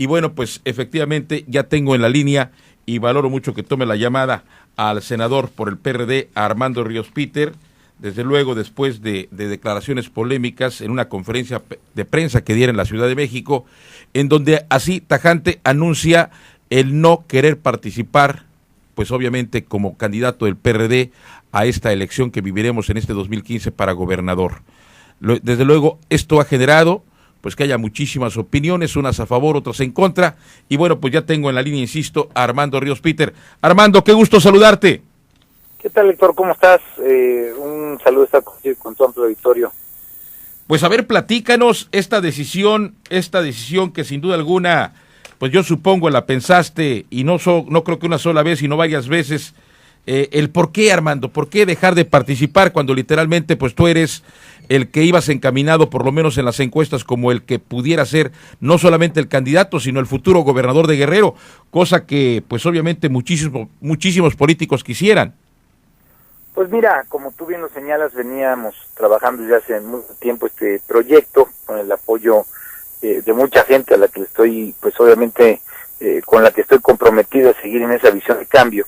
Y bueno, pues efectivamente ya tengo en la línea y valoro mucho que tome la llamada al senador por el PRD, a Armando Ríos Peter, desde luego después de declaraciones polémicas en una conferencia de prensa que diera en la Ciudad de México, en donde así tajante anuncia el no querer participar, pues obviamente como candidato del PRD a esta elección que viviremos en este 2015 para gobernador. Desde luego esto ha generado pues que haya muchísimas opiniones, unas a favor, otras en contra, y bueno, pues ya tengo en la línea, insisto, a Armando Ríos Peter. Armando, qué gusto saludarte. ¿Qué tal, Héctor? ¿Cómo estás? Un saludo estar contigo y con tu amplio auditorio. Pues a ver, platícanos esta decisión que sin duda alguna, pues yo supongo la pensaste, y no creo que una sola vez, sino varias veces, el por qué, Armando, por qué dejar de participar cuando literalmente pues tú eres el que ibas encaminado, por lo menos en las encuestas, como el que pudiera ser no solamente el candidato, sino el futuro gobernador de Guerrero, cosa que pues obviamente muchísimos políticos quisieran. Pues mira, como tú bien lo señalas, veníamos trabajando desde hace mucho tiempo este proyecto, con el apoyo de mucha gente a la que estoy, pues obviamente, con la que estoy comprometido a seguir en esa visión de cambio.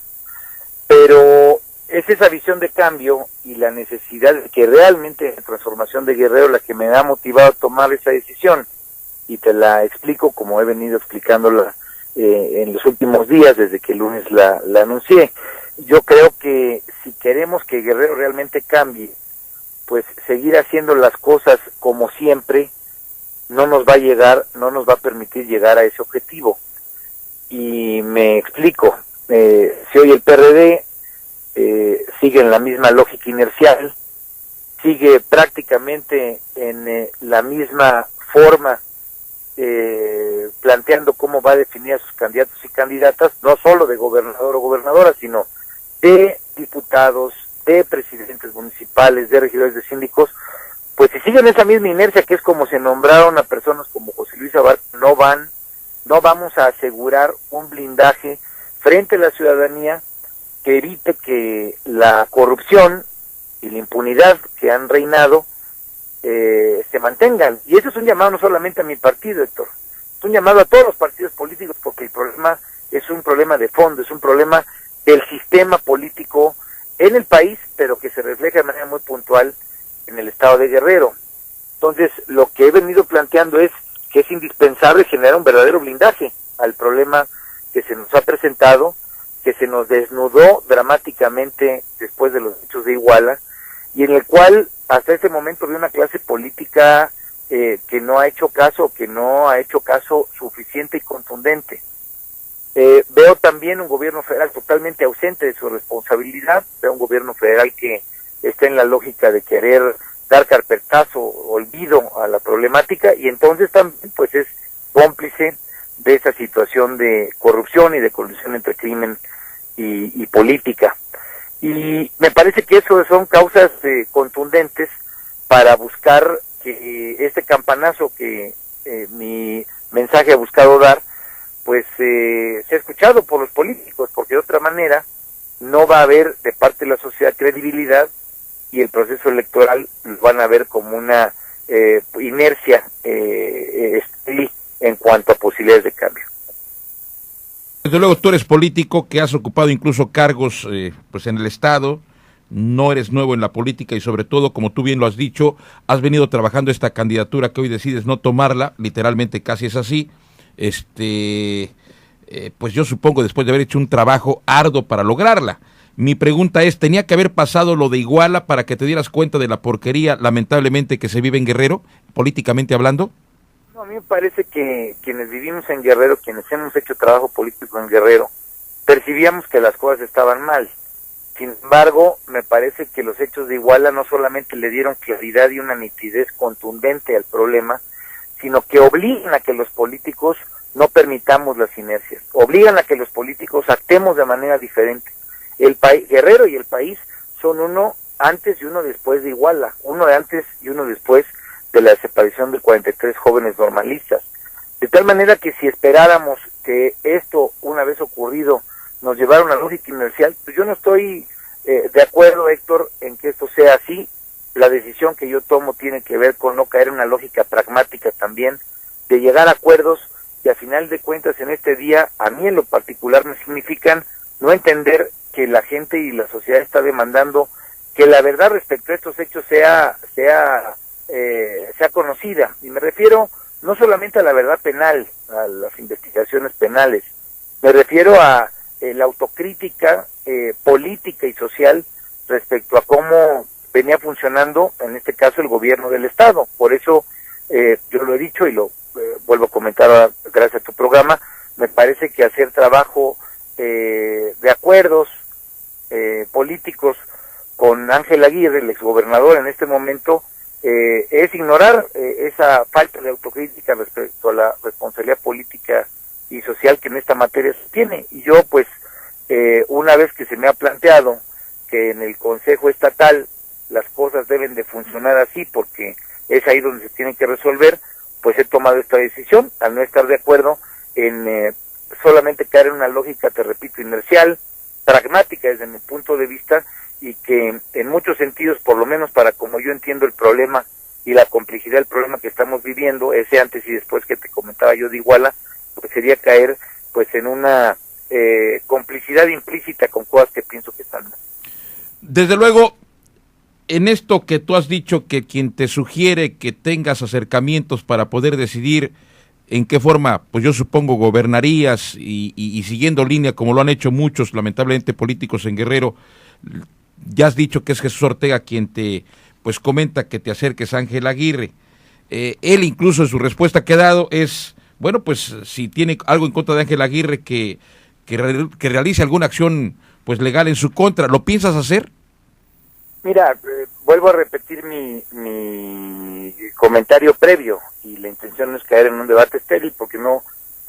Pero es esa visión de cambio y la necesidad de que realmente la transformación de Guerrero la que me ha motivado a tomar esa decisión, y te la explico como he venido explicándola en los últimos días, desde que el lunes la anuncié. Yo creo que si queremos que Guerrero realmente cambie, pues seguir haciendo las cosas como siempre no nos va a permitir llegar a ese objetivo. Y me explico, si hoy el PRD sigue en la misma lógica inercial, sigue prácticamente en la misma forma, planteando cómo va a definir a sus candidatos y candidatas, no solo de gobernador o gobernadora, sino de diputados, de presidentes municipales, de regidores, de síndicos, pues si siguen esa misma inercia, que es como se nombraron a personas como José Luis Abarca, no vamos a asegurar un blindaje frente a la ciudadanía que evite que la corrupción y la impunidad que han reinado se mantengan. Y eso es un llamado no solamente a mi partido, Héctor, es un llamado a todos los partidos políticos, porque el problema es un problema de fondo, es un problema del sistema político en el país, pero que se refleja de manera muy puntual en el estado de Guerrero. Entonces, lo que he venido planteando es que es indispensable generar un verdadero blindaje al problema que se nos ha presentado, que se nos desnudó dramáticamente después de los hechos de Iguala, y en el cual hasta ese momento había una clase política que no ha hecho caso suficiente y contundente. Veo también un gobierno federal totalmente ausente de su responsabilidad, veo un gobierno federal que está en la lógica de querer dar carpetazo, olvido a la problemática, y entonces también pues es cómplice de esa situación de corrupción y de colusión entre crimen y política. Y me parece que eso son causas contundentes para buscar que este campanazo que mi mensaje ha buscado dar, pues sea escuchado por los políticos, porque de otra manera no va a haber de parte de la sociedad credibilidad, y el proceso electoral lo van a ver como una inercia en cuanto a posibilidades de cambio. Desde luego tú eres político, que has ocupado incluso cargos pues en el Estado, no eres nuevo en la política y sobre todo, como tú bien lo has dicho, has venido trabajando esta candidatura que hoy decides no tomarla, literalmente casi es así, pues yo supongo después de haber hecho un trabajo arduo para lograrla. Mi pregunta es, ¿tenía que haber pasado lo de Iguala para que te dieras cuenta de la porquería, lamentablemente, que se vive en Guerrero, políticamente hablando? No, a mí me parece que quienes vivimos en Guerrero, quienes hemos hecho trabajo político en Guerrero, percibíamos que las cosas estaban mal. Sin embargo, me parece que los hechos de Iguala no solamente le dieron claridad y una nitidez contundente al problema, sino que obligan a que los políticos no permitamos las inercias, obligan a que los políticos actuemos de manera diferente. El país, Guerrero y el país son uno antes y uno después de Iguala, uno antes y uno después de la desaparición de 43 jóvenes normalistas. De tal manera que si esperáramos que esto, una vez ocurrido, nos llevara a una lógica inercial, pues yo no estoy de acuerdo, Héctor, en que esto sea así. La decisión que yo tomo tiene que ver con no caer en una lógica pragmática también, de llegar a acuerdos y a final de cuentas en este día, a mí en lo particular me significan no entender que la gente y la sociedad está demandando que la verdad respecto a estos hechos sea conocida, y me refiero no solamente a la verdad penal, a las investigaciones penales, me refiero a la autocrítica política y social respecto a cómo venía funcionando, en este caso, el gobierno del Estado. Por eso, yo lo he dicho y lo vuelvo a comentar ahora, gracias a tu programa, me parece que hacer trabajo de acuerdos políticos con Ángel Aguirre, el exgobernador en este momento, es ignorar esa falta de autocrítica respecto a la responsabilidad política y social que en esta materia se tiene. Y yo, pues, una vez que se me ha planteado que en el Consejo Estatal las cosas deben de funcionar así, porque es ahí donde se tienen que resolver, pues he tomado esta decisión, al no estar de acuerdo en solamente caer en una lógica, te repito, inercial, pragmática desde mi punto de vista, y que en muchos sentidos, por lo menos para como yo entiendo el problema y la complejidad del problema que estamos viviendo, ese antes y después que te comentaba yo de Iguala, pues sería caer pues en una complicidad implícita con cosas que pienso que están mal. Desde luego, en esto que tú has dicho, que quien te sugiere que tengas acercamientos para poder decidir en qué forma, pues yo supongo gobernarías y siguiendo línea como lo han hecho muchos, lamentablemente, políticos en Guerrero, ya has dicho que es Jesús Ortega quien te pues comenta que te acerques a Ángel Aguirre. Él incluso en su respuesta que ha dado es, bueno, pues si tiene algo en contra de Ángel Aguirre que realice alguna acción pues legal en su contra. ¿Lo piensas hacer? Mira, vuelvo a repetir mi comentario previo, y la intención no es caer en un debate estéril, porque no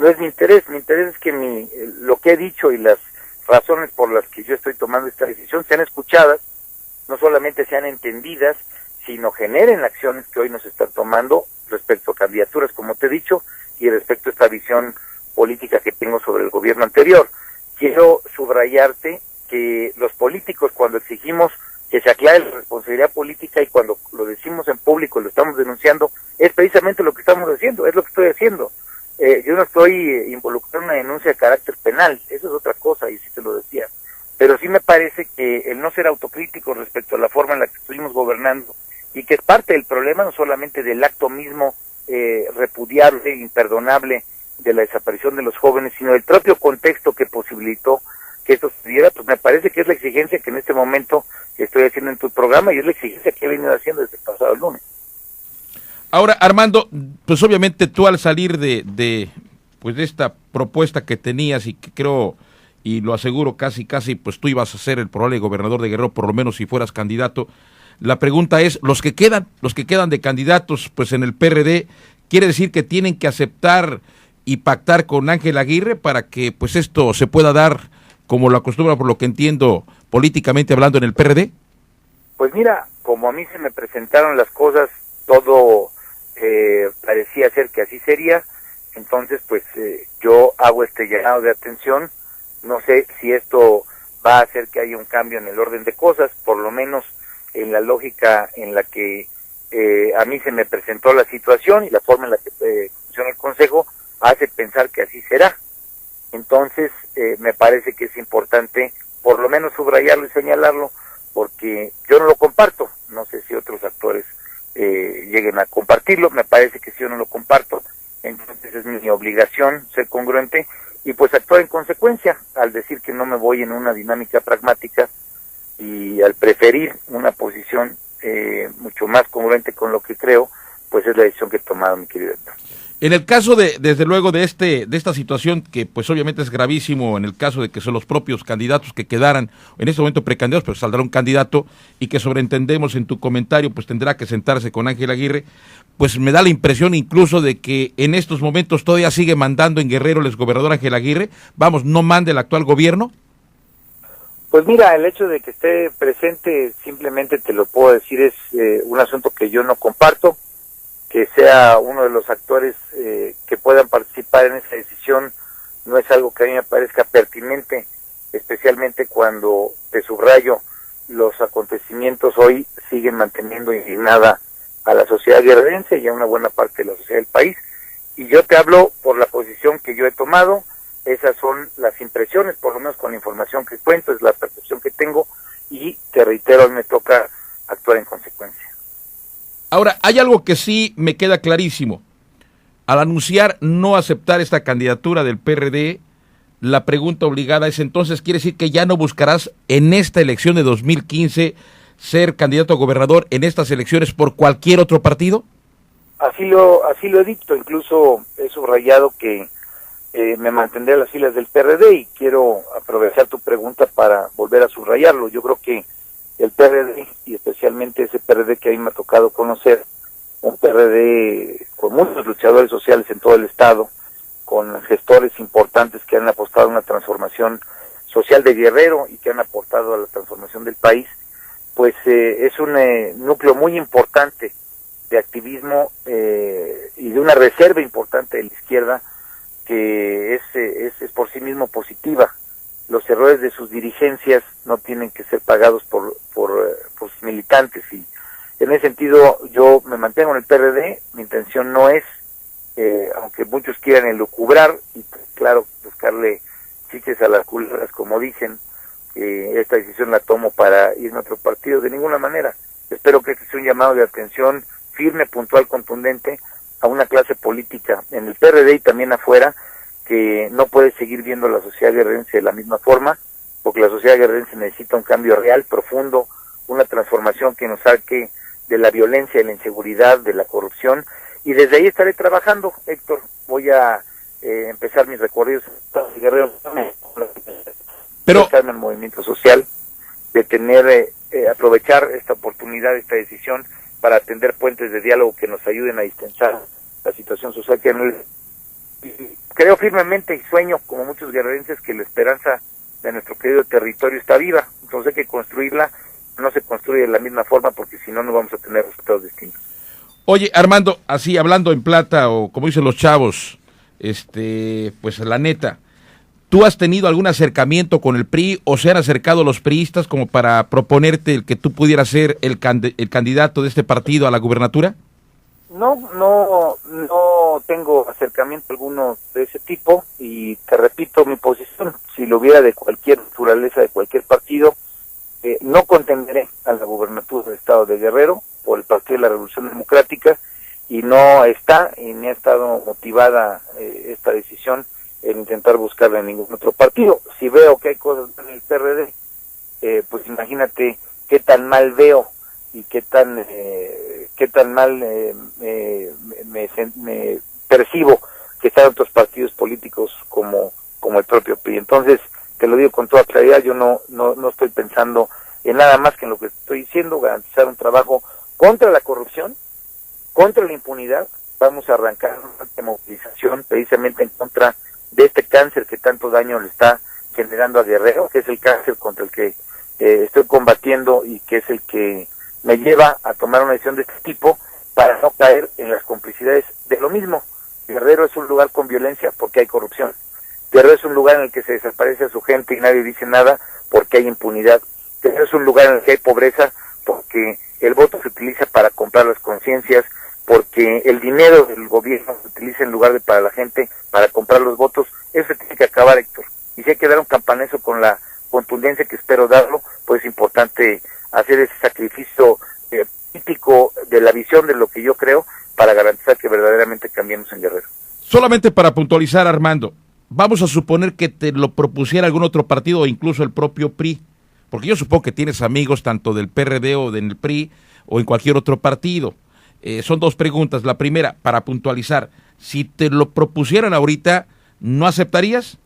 es mi interés es que lo que he dicho y las razones por las que yo estoy tomando esta decisión sean escuchadas, no solamente sean entendidas, sino generen acciones que hoy nos están tomando respecto a candidaturas, como te he dicho, y respecto a esta visión política que tengo sobre el gobierno anterior. Quiero subrayarte que los políticos, cuando exigimos que se aclare la responsabilidad política y cuando lo decimos en público y lo estamos denunciando, es precisamente lo que estamos haciendo, es lo que estoy haciendo. Yo no estoy involucrado en una denuncia de carácter penal, eso es otra cosa, y sí te lo decía. Pero sí me parece que el no ser autocrítico respecto a la forma en la que estuvimos gobernando, y que es parte del problema, no solamente del acto mismo repudiable, imperdonable de la desaparición de los jóvenes, sino del propio contexto que posibilitó que esto sucediera, pues me parece que es la exigencia que en este momento estoy haciendo en tu programa, y es la exigencia que he venido haciendo desde el pasado lunes. Ahora, Armando, pues obviamente tú al salir de esta propuesta que tenías, y que creo, y lo aseguro casi, pues tú ibas a ser el probable gobernador de Guerrero, por lo menos si fueras candidato, la pregunta es, los que quedan de candidatos pues en el PRD, ¿quiere decir que tienen que aceptar y pactar con Ángel Aguirre para que pues esto se pueda dar como lo acostumbra, por lo que entiendo, políticamente hablando en el PRD? Pues mira, como a mí se me presentaron las cosas, todo parecía ser que así sería. Entonces pues yo hago este llamado de atención. No sé si esto va a hacer que haya un cambio en el orden de cosas, por lo menos en la lógica en la que a mí se me presentó la situación y la forma en la que funciona el Consejo hace pensar que así será. Entonces me parece que es importante por lo menos subrayarlo y señalarlo, porque yo no lo comparto. No sé si otros actores lleguen a compartirlo, me parece que si yo no lo comparto, entonces es mi obligación ser congruente y pues actuar en consecuencia, al decir que no me voy en una dinámica pragmática y al preferir una posición mucho más congruente con lo que creo, pues es la decisión que he tomado, mi querido Héctor. En el caso desde luego de esta situación, que pues obviamente es gravísimo, en el caso de que son los propios candidatos que quedaran, en este momento precandidatos, pero saldrá un candidato, y que sobreentendemos en tu comentario, pues tendrá que sentarse con Ángel Aguirre, pues me da la impresión incluso de que en estos momentos todavía sigue mandando en Guerrero el exgobernador Ángel Aguirre, vamos, no mande el actual gobierno. Pues mira, el hecho de que esté presente, simplemente te lo puedo decir, es un asunto que yo no comparto. Que sea uno de los actores que puedan participar en esa decisión no es algo que a mí me parezca pertinente, especialmente cuando, te subrayo, los acontecimientos hoy siguen manteniendo indignada a la sociedad guerrerense y a una buena parte de la sociedad del país. y yo te hablo por la posición que yo he tomado. Esas son las impresiones, por lo menos con la información que cuento, es la percepción que tengo, y te reitero, a mí me toca actuar en consecuencia. Ahora, hay algo que sí me queda clarísimo. Al anunciar no aceptar esta candidatura del PRD, la pregunta obligada es entonces, ¿quiere decir que ya no buscarás en esta elección de 2015 ser candidato a gobernador en estas elecciones por cualquier otro partido? Así lo he dicho, incluso he subrayado que me mantendré a las filas del PRD, y quiero aprovechar tu pregunta para volver a subrayarlo. Yo creo que el PRD, y especialmente ese PRD que a mí me ha tocado conocer, un PRD con muchos luchadores sociales en todo el estado, con gestores importantes que han apostado a una transformación social de Guerrero y que han aportado a la transformación del país, pues es un núcleo muy importante de activismo y de una reserva importante de la izquierda que es por sí mismo positiva. Los errores de sus dirigencias no tienen que ser pagados por sus militantes, y en ese sentido yo me mantengo en el PRD. Mi intención no es, aunque muchos quieran elucubrar y claro, buscarle chiches a las culebras, como dicen, esta decisión la tomo para irme a otro partido, de ninguna manera. Espero que este sea un llamado de atención firme, puntual, contundente a una clase política en el PRD y también afuera, que no puede seguir viendo a la sociedad guerrerense de la misma forma, porque la sociedad guerrerense necesita un cambio real, profundo, una transformación que nos saque de la violencia, de la inseguridad, de la corrupción, y desde ahí estaré trabajando, Héctor. Voy a empezar mis recorridos en Guerrero, pero en el movimiento social, de tener, aprovechar esta oportunidad, esta decisión, para atender puentes de diálogo que nos ayuden a distensar la situación social que creo firmemente y sueño, como muchos guerrerenses, que la esperanza de nuestro querido territorio está viva. Entonces hay que construirla. No se construye de la misma forma, porque si no, no vamos a tener resultados distintos. Oye, Armando, así hablando en plata, o como dicen los chavos, pues la neta, ¿tú has tenido algún acercamiento con el PRI o se han acercado los priistas como para proponerte el que tú pudieras ser el candidato de este partido a la gubernatura? No tengo acercamiento alguno de ese tipo, y te repito mi posición. Si lo hubiera de cualquier naturaleza, de cualquier partido, no contenderé a la gubernatura del estado de Guerrero por el Partido de la Revolución Democrática, y no está y ni ha estado motivada esta decisión en intentar buscarla en ningún otro partido. Si veo que hay cosas en el PRD, pues imagínate qué tan mal veo y qué tan mal me percibo que están otros partidos políticos como el propio PRI. Entonces, te lo digo con toda claridad, yo no estoy pensando en nada más que en lo que estoy diciendo, garantizar un trabajo contra la corrupción, contra la impunidad. Vamos a arrancar una movilización precisamente en contra de este cáncer que tanto daño le está generando a Guerrero, que es el cáncer contra el que estoy combatiendo y que es el que me lleva a tomar una decisión de este tipo, para no caer en las complicidades de lo mismo. Guerrero es un lugar con violencia porque hay corrupción. Guerrero es un lugar en el que se desaparece a su gente y nadie dice nada porque hay impunidad. Guerrero es un lugar en el que hay pobreza porque el voto se utiliza para comprar las conciencias, porque el dinero del gobierno se utiliza en lugar de para la gente, para comprar los votos. Eso se tiene que acabar, Héctor. Y si hay que dar un campanazo con la contundencia que espero darlo, pues es importante hacer ese sacrificio típico de la visión de lo que yo creo, para garantizar que verdaderamente cambiemos en Guerrero. Solamente para puntualizar, Armando, vamos a suponer que te lo propusiera algún otro partido o incluso el propio PRI, porque yo supongo que tienes amigos tanto del PRD o del PRI o en cualquier otro partido. Son dos preguntas. La primera, para puntualizar, si te lo propusieran ahorita, ¿no aceptarías?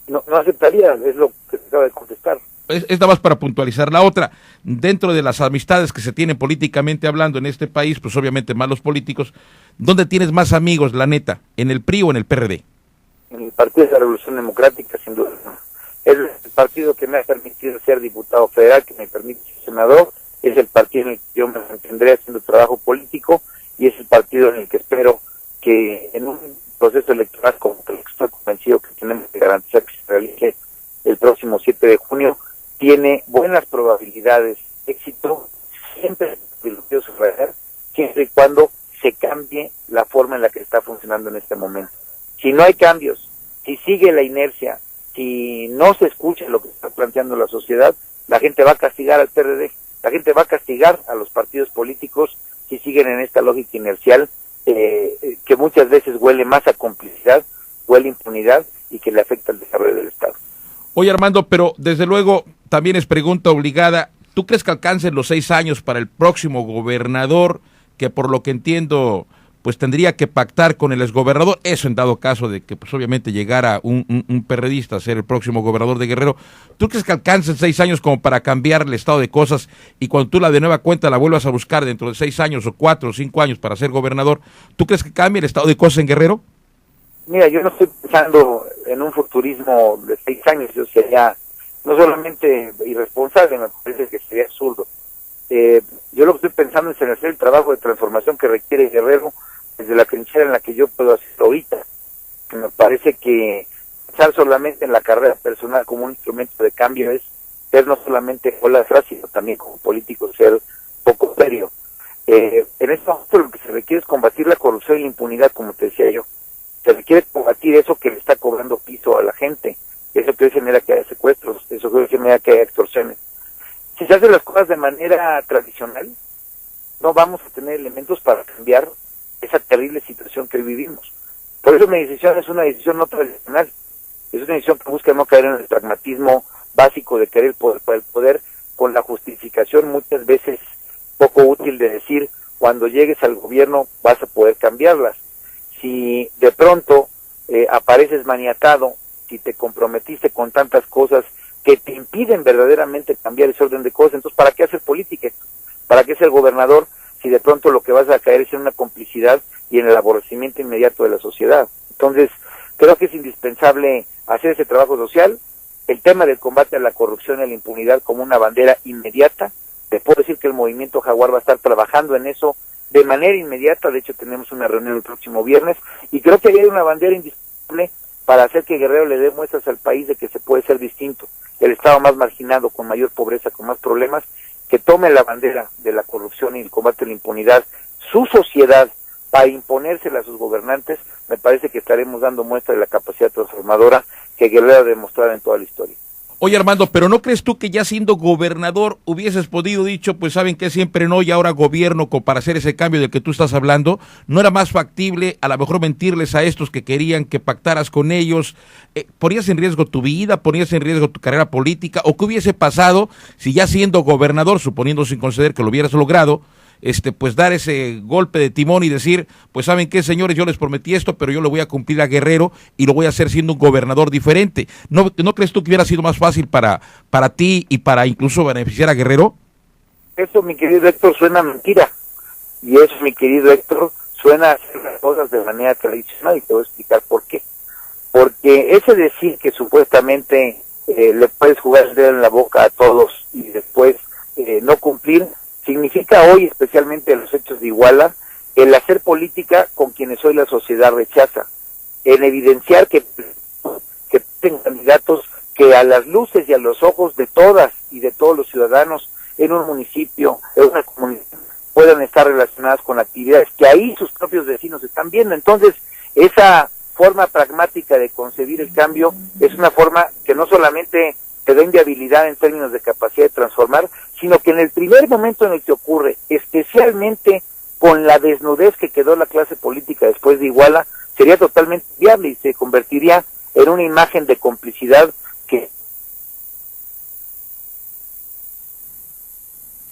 No aceptaría, es lo que te acabo de contestar. Es nada más para puntualizar. La otra, dentro de las amistades que se tienen políticamente hablando en este país, pues obviamente más los políticos, ¿dónde tienes más amigos, la neta? ¿En el PRI o en el PRD? En el Partido de la Revolución Democrática, sin duda. Es el partido que me ha permitido ser diputado federal, que me permite ser senador, es el partido en el que yo me mantendré haciendo trabajo político, y es el partido en el que espero que en un proceso electoral como el que estoy convencido que tenemos que garantizar que se realice el próximo 7 de junio, tiene buenas probabilidades de éxito, siempre y cuando se cambie la forma en la que está funcionando en este no hay cambios, si sigue la inercia, si no se escucha lo que está planteando la sociedad, la gente va a castigar al PRD, la gente va a castigar a los partidos políticos si siguen en esta lógica inercial, que muchas veces huele más a complicidad, huele a impunidad y que le afecta al desarrollo del Estado. Oye, Armando, pero desde luego también es pregunta obligada. ¿Tú crees que alcancen los 6 años para el próximo gobernador, que por lo que entiendo, pues tendría que pactar con el exgobernador? Eso en dado caso de que, pues obviamente, llegara un perredista a ser el próximo gobernador de Guerrero. ¿Tú crees que alcancen 6 años como para cambiar el estado de cosas y cuando tú de nueva cuenta la vuelvas a buscar dentro de 6 años o 4 o 5 años para ser gobernador, ¿tú crees que cambie el estado de cosas en Guerrero? Mira, yo no estoy pensando en un futurismo de 6 años, yo sería no solamente irresponsable, me parece que sería absurdo. Yo lo que estoy pensando es en hacer el trabajo de transformación que requiere Guerrero desde la trinchera en la que yo puedo hacerlo ahorita. Me parece que pensar solamente en la carrera personal como un instrumento de cambio es ser no solamente ola frágil, sino también como político ser poco serio. En este momento lo que se requiere es combatir la corrupción y la impunidad, como te decía yo. Se requiere combatir eso que le está cobrando piso a la gente, eso que hoy genera que haya secuestros, eso que hoy genera que haya extorsiones. Si se hacen las cosas de manera tradicional, no vamos a tener elementos para cambiar esa terrible situación que hoy vivimos. Por eso mi decisión es una decisión no tradicional, es una decisión que busca no caer en el pragmatismo básico de querer el poder para el poder, con la justificación muchas veces poco útil de decir, cuando llegues al gobierno vas a poder cambiarlas. Si de pronto apareces maniatado, si te comprometiste con tantas cosas que te impiden verdaderamente cambiar ese orden de cosas, entonces ¿para qué hacer política? ¿Para qué ser gobernador si de pronto lo que vas a caer es en una complicidad y en el aborrecimiento inmediato de la sociedad? Entonces, creo que es indispensable hacer ese trabajo social, el tema del combate a la corrupción y a la impunidad como una bandera inmediata. Te puedo decir que el movimiento Jaguar va a estar trabajando en eso de manera inmediata. De hecho tenemos una reunión el próximo viernes y creo que hay una bandera indispensable para hacer que Guerrero le dé muestras al país de que se puede ser distinto, el estado más marginado, con mayor pobreza, con más problemas, que tome la bandera de la corrupción y el combate a la impunidad, su sociedad, para imponérsela a sus gobernantes. Me parece que estaremos dando muestra de la capacidad transformadora que Guerrero ha demostrado en toda la historia. Oye, Armando, pero ¿no crees tú que ya siendo gobernador hubieses podido dicho, pues saben que siempre no y ahora gobierno para hacer ese cambio del que tú estás hablando? ¿No era más factible a lo mejor mentirles a estos que querían que pactaras con ellos? ¿Ponías en riesgo tu vida? ¿Ponías en riesgo tu carrera política? ¿O qué hubiese pasado si ya siendo gobernador, suponiendo sin conceder que lo hubieras logrado, pues dar ese golpe de timón y decir, pues saben qué, señores, yo les prometí esto, pero yo lo voy a cumplir a Guerrero y lo voy a hacer siendo un gobernador diferente? ¿No crees tú que hubiera sido más fácil para ti y para incluso beneficiar a Guerrero? Eso, mi querido Héctor, suena a mentira. Y eso, mi querido Héctor, suena a hacer las cosas de manera tradicional, y te voy a explicar por qué. Porque ese decir que supuestamente le puedes jugar el dedo en la boca a todos y después no cumplir, significa hoy, especialmente en los hechos de Iguala, el hacer política con quienes hoy la sociedad rechaza, en evidenciar que tengan candidatos que a las luces y a los ojos de todas y de todos los ciudadanos en un municipio, en una comunidad, puedan estar relacionadas con actividades que ahí sus propios vecinos están viendo. Entonces, esa forma pragmática de concebir el cambio es una forma que no solamente te da inviabilidad en términos de capacidad de transformar, sino que en el primer momento en el que ocurre, especialmente con la desnudez que quedó la clase política después de Iguala, sería totalmente viable y se convertiría en una imagen de complicidad que...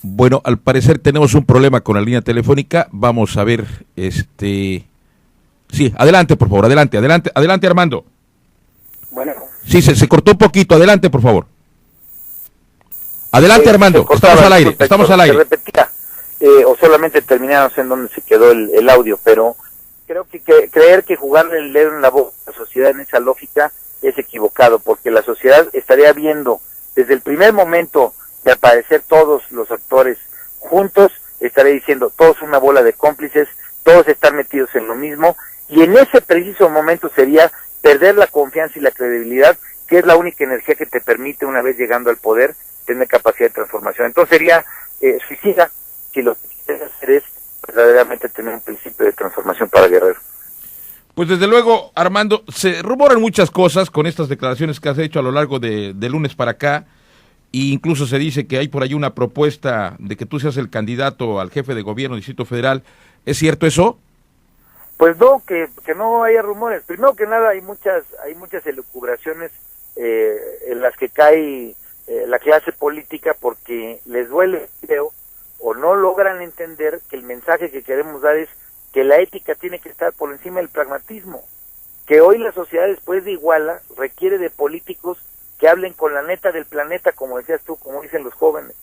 Bueno, al parecer tenemos un problema con la línea telefónica. Vamos a ver, Sí, adelante, por favor, adelante, Armando. Bueno. Sí, se cortó un poquito, adelante, por favor. Adelante, Armando, estamos al aire. Se repetía, o solamente terminamos en donde se quedó el audio, pero creo que creer que jugarle el dedo en la boca a la sociedad en esa lógica es equivocado, porque la sociedad estaría viendo desde el primer momento de aparecer todos los actores juntos, estaría diciendo todos una bola de cómplices, todos están metidos en lo mismo, y en ese preciso momento sería perder la confianza y la credibilidad, que es la única energía que te permite, una vez llegando al poder, tener capacidad de transformación. Entonces sería suicida si lo que quieres hacer es verdaderamente tener un principio de transformación para Guerrero. Pues desde luego, Armando, se rumoran muchas cosas con estas declaraciones que has hecho a lo largo de lunes para acá, e incluso se dice que hay por ahí una propuesta de que tú seas el candidato al jefe de gobierno del Distrito Federal. ¿Es cierto eso? Pues no, que no haya rumores. Primero que nada, hay muchas elucubraciones en las que cae la clase política porque les duele, creo, o no logran entender que el mensaje que queremos dar es que la ética tiene que estar por encima del pragmatismo, que hoy la sociedad después de Iguala requiere de políticos que hablen con la neta del planeta, como decías tú, como dicen los jóvenes,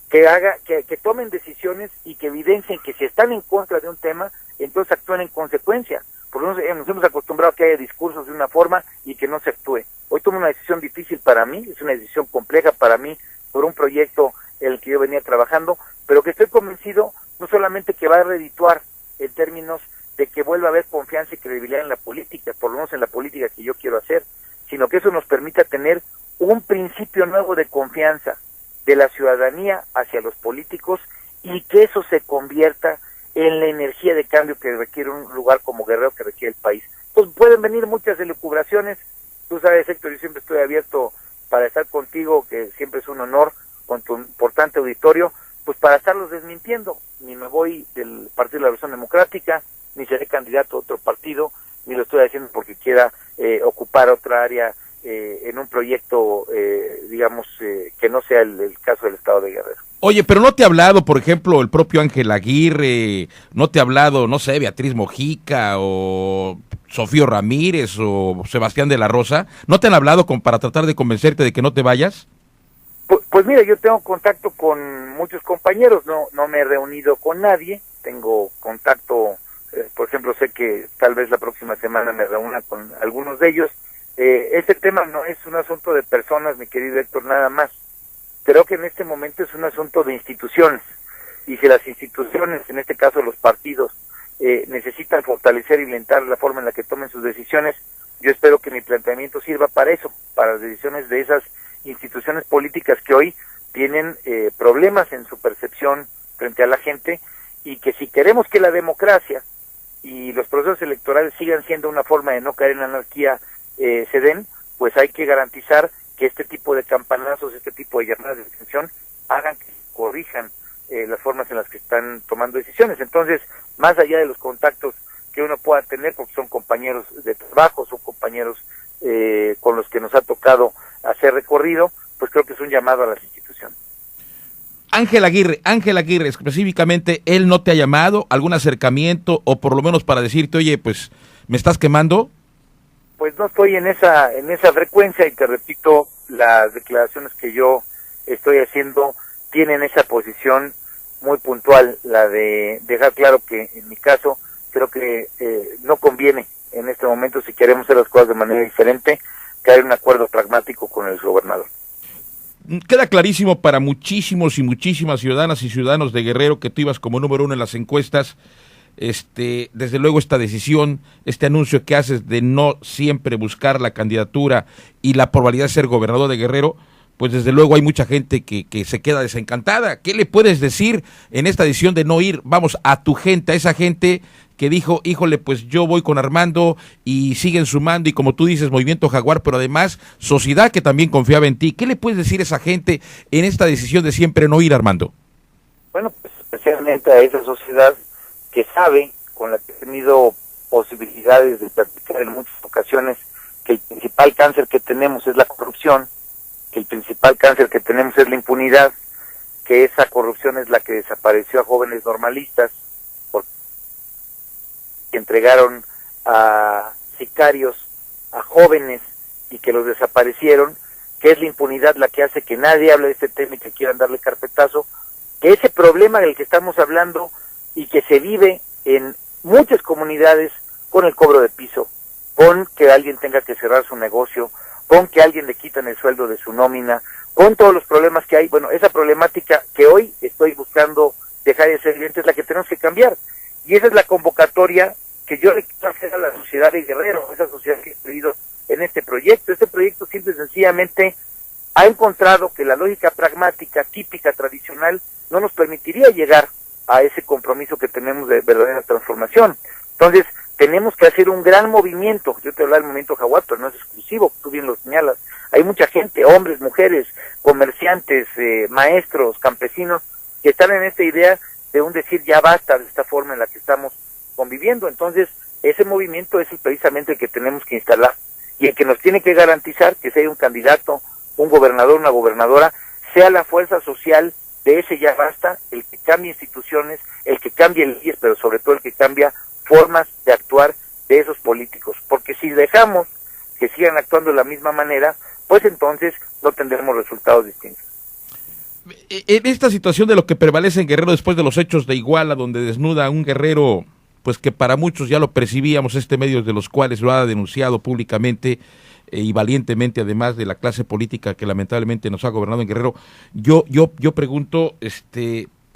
que tomen decisiones y que evidencien que si están en contra de un tema, entonces actúen en consecuencia, porque nos hemos acostumbrado a que haya discursos de una forma y que no se actúe. Hoy tomo una decisión difícil para mí, es una decisión compleja para mí, por un proyecto en el que yo venía trabajando, pero que estoy convencido no solamente que va a redituar en términos de que vuelva a haber confianza y credibilidad en la política, por lo menos en la política que yo quiero hacer, sino que eso nos permita tener un principio nuevo de confianza de la ciudadanía hacia los políticos y que eso se convierta en la energía de cambio que requiere un lugar como Guerrero, que requiere el país. Entonces pueden venir muchas elucubraciones, tú sabes, Héctor, yo siempre estoy abierto para estar contigo, que siempre es un honor, con tu importante auditorio, pues para estarlos desmintiendo. Ni me voy del Partido de la Revolución Democrática, ni seré candidato a otro partido, ni lo estoy haciendo porque quiera ocupar otra área en un proyecto, digamos, que no sea el caso del Estado de Guerrero. Oye, pero no te ha hablado, por ejemplo, el propio Ángel Aguirre, no te ha hablado, no sé, Beatriz Mojica o Sofío Ramírez o Sebastián de la Rosa, ¿no te han hablado para tratar de convencerte de que no te vayas? Pues mira, yo tengo contacto con muchos compañeros, no me he reunido con nadie, tengo contacto, por ejemplo, sé que tal vez la próxima semana me reúna con algunos de ellos. Este tema no es un asunto de personas, mi querido Héctor, nada más. Creo que en este momento es un asunto de instituciones, y si las instituciones, en este caso los partidos, necesitan fortalecer y alentar la forma en la que tomen sus decisiones, yo espero que mi planteamiento sirva para eso, para las decisiones de esas instituciones políticas que hoy tienen problemas en su percepción frente a la gente, y que si queremos que la democracia y los procesos electorales sigan siendo una forma de no caer en la anarquía, se den, pues hay que garantizar que este tipo de campanazos, este tipo de llamadas de atención hagan que corrijan las formas en las que están tomando decisiones. Entonces, más allá de los contactos que uno pueda tener, porque son compañeros de trabajo, son compañeros con los que nos ha tocado hacer recorrido, pues creo que es un llamado a las instituciones. Ángel Aguirre, específicamente, ¿él no te ha llamado, algún acercamiento, o por lo menos para decirte, oye, pues, ¿me estás quemando? Pues no estoy en esa frecuencia, y te repito, las declaraciones que yo estoy haciendo tienen esa posición muy puntual, la de dejar claro que en mi caso creo que no conviene en este momento, si queremos hacer las cosas de manera diferente, que haya un acuerdo pragmático con el gobernador. Queda clarísimo para muchísimos y muchísimas ciudadanas y ciudadanos de Guerrero que tú ibas como número uno en las encuestas. Desde luego esta decisión, este anuncio que haces de no siempre buscar la candidatura y la probabilidad de ser gobernador de Guerrero, pues desde luego hay mucha gente que se queda desencantada. ¿Qué le puedes decir en esta decisión de no ir, vamos, a tu gente, a esa gente que dijo, híjole, pues yo voy con Armando, y siguen sumando, y como tú dices, Movimiento Jaguar, pero además sociedad que también confiaba en ti? ¿Qué le puedes decir a esa gente en esta decisión de siempre no ir, Armando? Bueno, pues especialmente a esa sociedad que sabe, con la que he tenido posibilidades de platicar en muchas ocasiones, que el principal cáncer que tenemos es la corrupción, que el principal cáncer que tenemos es la impunidad, que esa corrupción es la que desapareció a jóvenes normalistas, porque entregaron a sicarios a jóvenes y que los desaparecieron, que es la impunidad la que hace que nadie hable de este tema y que quieran darle carpetazo, que ese problema del que estamos hablando y que se vive en muchas comunidades con el cobro de piso, con que alguien tenga que cerrar su negocio, con que a alguien le quitan el sueldo de su nómina, con todos los problemas que hay. Bueno, esa problemática que hoy estoy buscando dejar de ser evidente es la que tenemos que cambiar, y esa es la convocatoria que yo le quiero hacer a la sociedad de Guerrero, esa sociedad que he creído en este proyecto. Este proyecto simple y sencillamente ha encontrado que la lógica pragmática, típica, tradicional, no nos permitiría llegar a ese compromiso que tenemos de verdadera transformación. Entonces, tenemos que hacer un gran movimiento. Yo te hablo del movimiento Jaguar, pero no es exclusivo, tú bien lo señalas. Hay mucha gente, hombres, mujeres, comerciantes, maestros, campesinos, que están en esta idea de un decir ya basta de esta forma en la que estamos conviviendo. Entonces, ese movimiento es precisamente el que tenemos que instalar y el que nos tiene que garantizar que si hay un candidato, un gobernador, una gobernadora, sea la fuerza social de ese ya basta, el que cambie instituciones, el que cambie leyes, pero sobre todo el que cambia formas de actuar de esos políticos. Porque si dejamos que sigan actuando de la misma manera, pues entonces no tendremos resultados distintos. En esta situación de lo que prevalece en Guerrero después de los hechos de Iguala, donde desnuda a un guerrero, pues que para muchos ya lo percibíamos, medios de los cuales lo ha denunciado públicamente y valientemente, además de la clase política que lamentablemente nos ha gobernado en Guerrero, yo pregunto,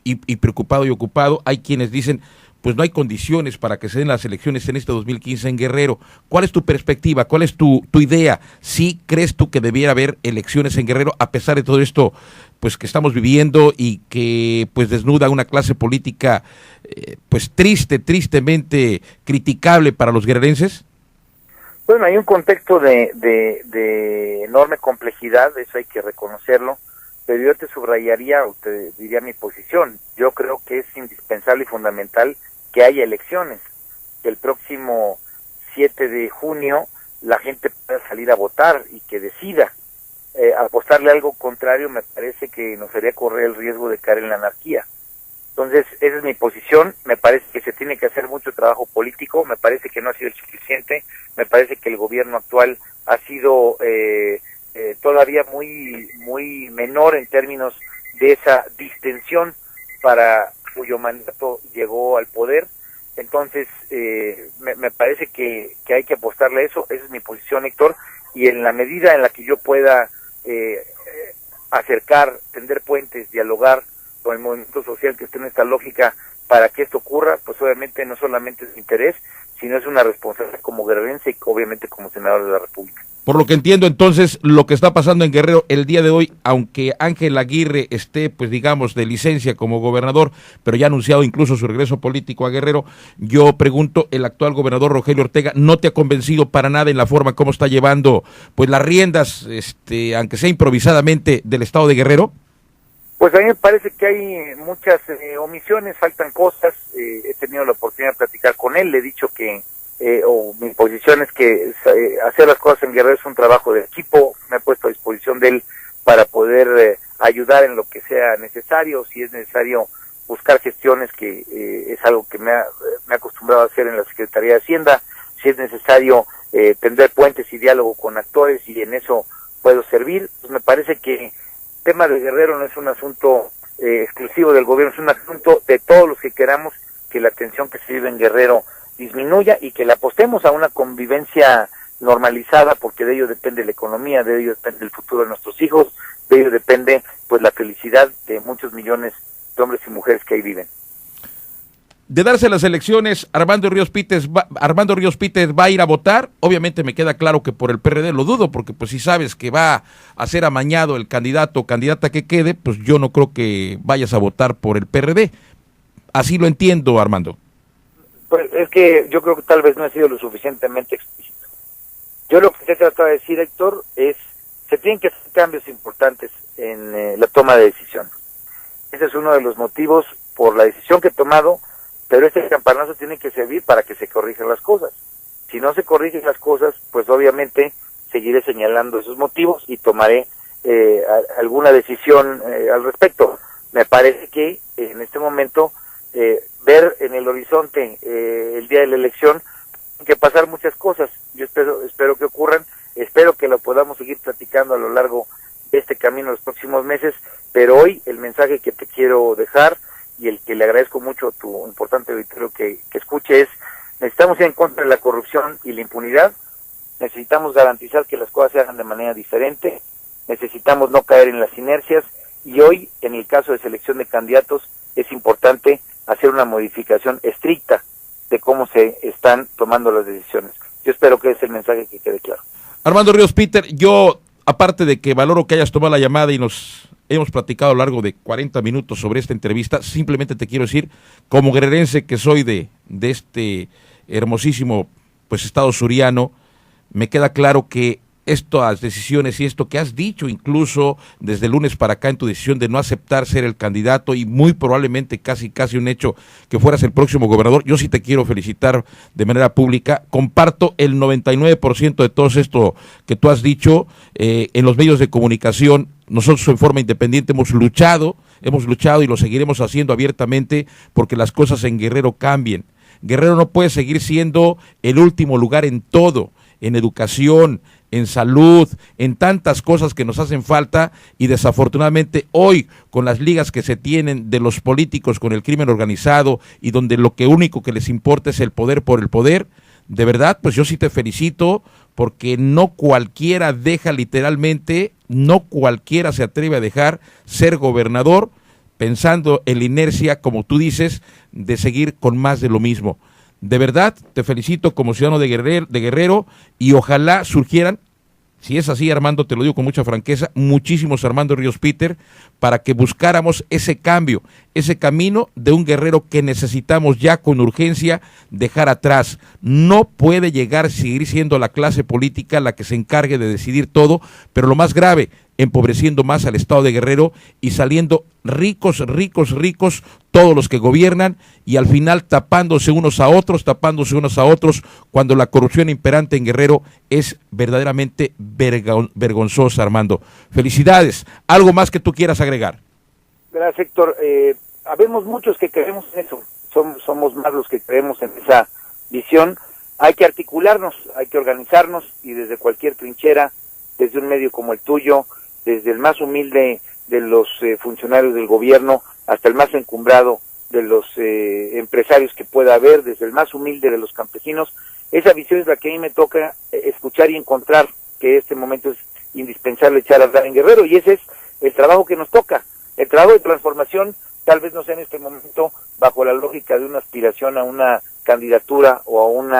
y preocupado y ocupado, hay quienes dicen, pues no hay condiciones para que se den las elecciones en este 2015 en Guerrero. ¿Cuál es tu perspectiva? ¿Cuál es tu idea? ¿Sí crees tú que debiera haber elecciones en Guerrero a pesar de todo esto pues que estamos viviendo y que pues desnuda una clase política pues tristemente criticable para los guerrerenses? Bueno, hay un contexto de enorme complejidad, eso hay que reconocerlo, pero yo te subrayaría o te diría mi posición. Yo creo que es indispensable y fundamental que haya elecciones, que el próximo 7 de junio la gente pueda salir a votar y que decida. Apostarle algo contrario me parece que nos haría correr el riesgo de caer en la anarquía. Entonces, esa es mi posición. Me parece que se tiene que hacer mucho trabajo político, me parece que no ha sido suficiente, me parece que el gobierno actual ha sido todavía muy menor en términos de esa distensión para cuyo mandato llegó al poder. Entonces, me parece que hay que apostarle a eso. Esa es mi posición, Héctor, y en la medida en la que yo pueda acercar, tender puentes, dialogar con el movimiento social que esté en esta lógica para que esto ocurra, pues obviamente no solamente es interés, sino es una responsabilidad como guerrerense y obviamente como senador de la República. Por lo que entiendo, entonces, lo que está pasando en Guerrero el día de hoy, aunque Ángel Aguirre esté, pues digamos, de licencia como gobernador, pero ya ha anunciado incluso su regreso político a Guerrero, yo pregunto, ¿el actual gobernador Rogelio Ortega no te ha convencido para nada en la forma como está llevando pues las riendas, aunque sea improvisadamente, del estado de Guerrero? Pues a mí me parece que hay muchas omisiones, faltan cosas. He tenido la oportunidad de platicar con él, le he dicho que mi posición es que hacer las cosas en Guerrero es un trabajo de equipo. Me he puesto a disposición de él para poder ayudar en lo que sea necesario, si es necesario buscar gestiones, que es algo que me he acostumbrado a hacer en la Secretaría de Hacienda, si es necesario tender puentes y diálogo con actores, y en eso puedo servir. Pues me parece que el tema de Guerrero no es un asunto exclusivo del gobierno, es un asunto de todos los que queramos que la tensión que se vive en Guerrero disminuya y que le apostemos a una convivencia normalizada, porque de ello depende la economía, de ello depende el futuro de nuestros hijos, de ello depende pues la felicidad de muchos millones de hombres y mujeres que ahí viven. De darse las elecciones, Armando Ríos Peters va a ir a votar. Obviamente me queda claro que por el PRD lo dudo, porque pues si sabes que va a ser amañado el candidato o candidata que quede, pues yo no creo que vayas a votar por el PRD. Así lo entiendo, Armando. Pues es que yo creo que tal vez no he sido lo suficientemente explícito. Yo lo que te trato de decir, Héctor, es se tienen que hacer cambios importantes en la toma de decisiones. Ese es uno de los motivos por la decisión que he tomado, pero este campanazo tiene que servir para que se corrijan las cosas. Si no se corrigen las cosas, pues obviamente seguiré señalando esos motivos y tomaré alguna decisión al respecto. Me parece que en este momento ver en el horizonte el día de la elección, hay que pasar muchas cosas. Yo espero que ocurran, espero que lo podamos seguir platicando a lo largo de este camino los próximos meses, pero hoy el mensaje que te quiero dejar y el que le agradezco mucho a tu importante auditorio que escuche es: necesitamos ir en contra de la corrupción y la impunidad, necesitamos garantizar que las cosas se hagan de manera diferente, necesitamos no caer en las inercias, y hoy, en el caso de selección de candidatos, es importante hacer una modificación estricta de cómo se están tomando las decisiones. Yo espero que ese es el mensaje que quede claro. Armando Ríos Peter, yo, aparte de que valoro que hayas tomado la llamada y nos hemos platicado a lo largo de 40 minutos sobre esta entrevista, simplemente te quiero decir, como guerrerense que soy de este hermosísimo pues estado suriano, me queda claro que estas decisiones y esto que has dicho incluso desde el lunes para acá en tu decisión de no aceptar ser el candidato y muy probablemente casi un hecho que fueras el próximo gobernador, yo sí te quiero felicitar de manera pública. Comparto el 99% de todo esto que tú has dicho en los medios de comunicación. Nosotros en forma independiente hemos luchado y lo seguiremos haciendo abiertamente porque las cosas en Guerrero cambien. Guerrero no puede seguir siendo el último lugar en todo, en educación, en salud, en tantas cosas que nos hacen falta, y desafortunadamente hoy con las ligas que se tienen de los políticos con el crimen organizado y donde lo único que les importa es el poder por el poder, de verdad pues yo sí te felicito porque no cualquiera deja literalmente, no cualquiera se atreve a dejar ser gobernador pensando en la inercia, como tú dices, de seguir con más de lo mismo. De verdad, te felicito como ciudadano de Guerrero y ojalá surgieran, si es así, Armando, te lo digo con mucha franqueza, muchísimos Armando Ríos Peter, para que buscáramos ese cambio, ese camino de un Guerrero que necesitamos ya con urgencia dejar atrás. No puede seguir siendo la clase política la que se encargue de decidir todo, pero lo más grave, empobreciendo más al estado de Guerrero y saliendo ricos todos los que gobiernan y al final tapándose unos a otros, cuando la corrupción imperante en Guerrero es verdaderamente vergonzosa, Armando. Felicidades. ¿Algo más que tú quieras agregar? Gracias, Héctor. Habemos muchos que creemos en eso, somos más los que creemos en esa visión. Hay que articularnos, hay que organizarnos y desde cualquier trinchera, desde un medio como el tuyo, desde el más humilde de los funcionarios del gobierno hasta el más encumbrado de los empresarios que pueda haber, desde el más humilde de los campesinos, esa visión es la que a mí me toca escuchar y encontrar, que este momento es indispensable echar a andar en Guerrero, y ese es el trabajo que nos toca, el trabajo de transformación. Tal vez no sea en este momento bajo la lógica de una aspiración a una candidatura o a un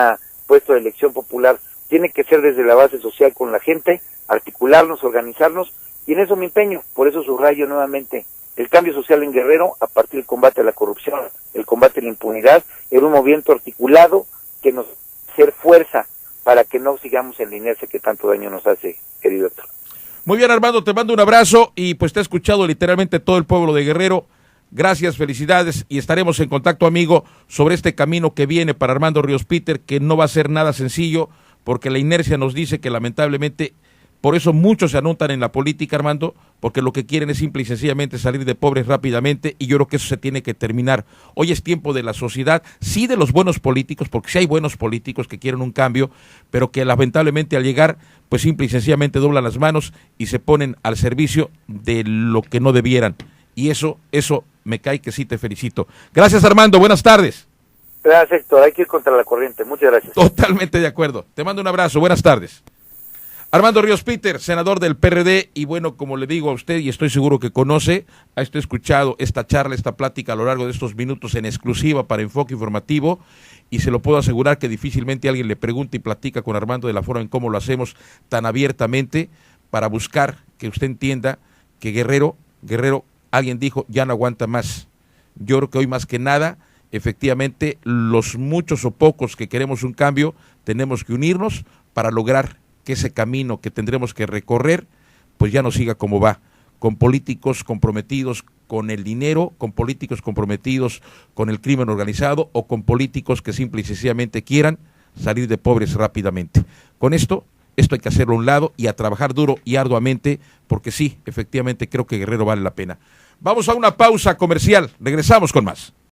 puesto de elección popular, tiene que ser desde la base social con la gente, articularnos, organizarnos, y en eso me empeño. Por eso subrayo nuevamente el cambio social en Guerrero a partir del combate a la corrupción, el combate a la impunidad, en un movimiento articulado que nos hace fuerza para que no sigamos en la inercia que tanto daño nos hace, querido Héctor. Muy bien, Armando, te mando un abrazo y pues te ha escuchado literalmente todo el pueblo de Guerrero. Gracias, felicidades, y estaremos en contacto, amigo, sobre este camino que viene para Armando Ríos Peter, que no va a ser nada sencillo, porque la inercia nos dice que lamentablemente, por eso muchos se anotan en la política, Armando, porque lo que quieren es simple y sencillamente salir de pobres rápidamente, y yo creo que eso se tiene que terminar. Hoy es tiempo de la sociedad, sí de los buenos políticos, porque sí hay buenos políticos que quieren un cambio, pero que lamentablemente al llegar, pues simple y sencillamente doblan las manos y se ponen al servicio de lo que no debieran. Y eso me cae que sí te felicito. Gracias, Armando, buenas tardes. Gracias, Héctor, hay que ir contra la corriente, muchas gracias. Totalmente de acuerdo, te mando un abrazo, buenas tardes. Armando Ríos Peter, senador del PRD, y bueno, como le digo a usted, y estoy seguro que conoce, ha usted escuchado esta charla, esta plática a lo largo de estos minutos en exclusiva para Enfoque Informativo, y se lo puedo asegurar que difícilmente alguien le pregunta y platica con Armando de la forma en cómo lo hacemos tan abiertamente, para buscar que usted entienda que Guerrero, alguien dijo, ya no aguanta más. Yo creo que hoy más que nada, efectivamente, los muchos o pocos que queremos un cambio, tenemos que unirnos para lograr que ese camino que tendremos que recorrer, pues ya no siga como va, con políticos comprometidos con el dinero, con políticos comprometidos con el crimen organizado, o con políticos que simple y sencillamente quieran salir de pobres rápidamente. Con esto hay que hacerlo a un lado y a trabajar duro y arduamente, porque sí, efectivamente creo que Guerrero vale la pena. Vamos a una pausa comercial, regresamos con más.